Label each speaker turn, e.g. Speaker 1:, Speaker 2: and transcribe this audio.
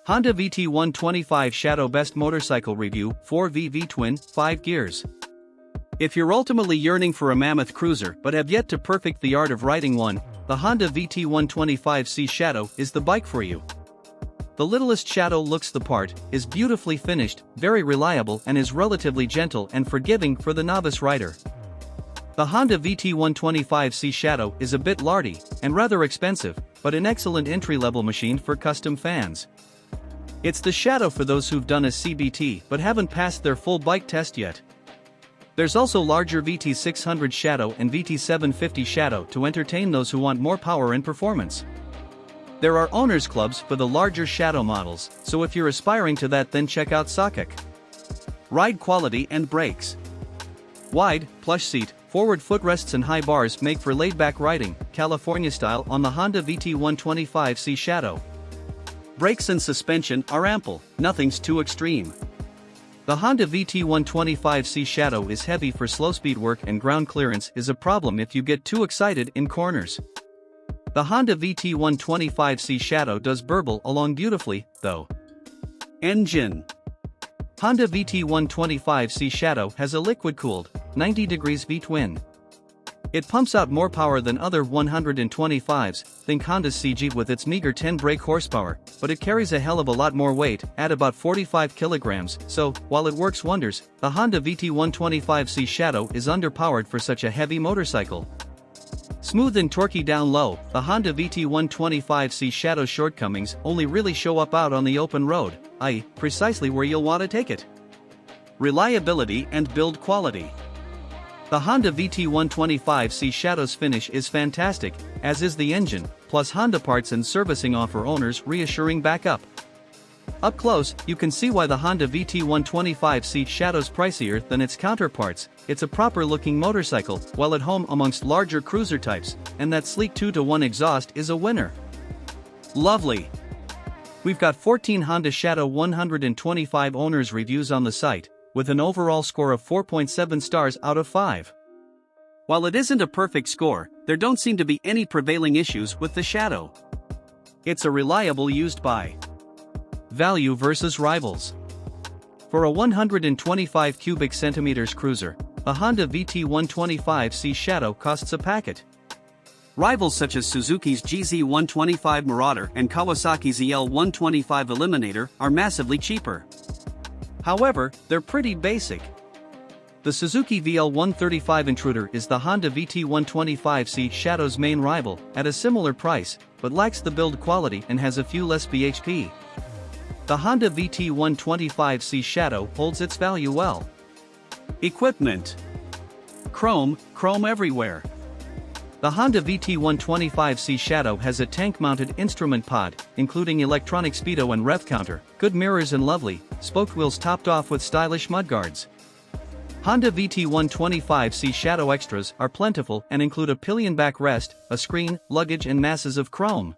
Speaker 1: Honda VT125 SHADOW Best Motorcycle Review 4V V-Twin, 5 gears. If you're ultimately yearning for a mammoth cruiser but have yet to perfect the art of riding one, the Honda VT125 SHADOW is the bike for you. The littlest SHADOW looks the part, is beautifully finished, very reliable and is relatively gentle and forgiving for the novice rider. The Honda VT125 SHADOW is a bit lardy and rather expensive, but an excellent entry-level machine for custom fans. It's the SHADOW for those who've done a CBT but haven't passed their full bike test yet. There's also larger VT600 SHADOW and VT750 SHADOW to entertain those who want more power and performance. There are owners' clubs for the larger SHADOW models, so if you're aspiring to that, then check out SOCIC. Ride quality and brakes. Wide, plush seat, forward footrests and high bars make for laid-back riding, California style on the Honda VT125 SHADOW. Brakes and suspension are ample, nothing's too extreme. The Honda VT125 SHADOW is heavy for slow-speed work and ground clearance is a problem if you get too excited in corners. The Honda VT125 SHADOW does burble along beautifully, though. Engine. Honda VT125 SHADOW has a liquid-cooled, 90° V-twin. It pumps out more power than other 125s, think Honda's CG with its meager 10 brake horsepower, but it carries a hell of a lot more weight, at about 45 kilograms, so, while it works wonders, the Honda VT125 SHADOW is underpowered for such a heavy motorcycle. Smooth and torquey down low, the Honda VT125 SHADOW shortcomings only really show up out on the open road, i.e., precisely where you'll want to take it. Reliability and build quality. The Honda VT125 SHADOW's finish is fantastic, as is the engine, plus Honda parts and servicing offer owners reassuring backup. Up close, you can see why the Honda VT125 SHADOW's pricier than its counterparts. It's a proper-looking motorcycle, while at home amongst larger cruiser types, and that sleek 2-to-1 exhaust is a winner. Lovely! We've got 14 Honda SHADOW 125 owners' reviews on the site, with an overall score of 4.7 stars out of 5. While it isn't a perfect score, there don't seem to be any prevailing issues with the SHADOW. It's a reliable used buy. Value versus rivals. For a 125 cubic centimeters cruiser, the Honda VT125 SHADOW costs a packet. Rivals such as Suzuki's GZ125 Marauder and Kawasaki's EL125 Eliminator are massively cheaper. However, they're pretty basic. The Suzuki VL135 Intruder is the Honda VT125 SHADOW's main rival, at a similar price, but lacks the build quality and has a few less bhp. The Honda VT125 SHADOW holds its value well. Equipment. Chrome everywhere. The Honda VT125 SHADOW has a tank-mounted instrument pod, including electronic speedo and rev counter, good mirrors and lovely, spoked wheels topped off with stylish mudguards. Honda VT125 SHADOW extras are plentiful and include a pillion backrest, a screen, luggage and masses of chrome.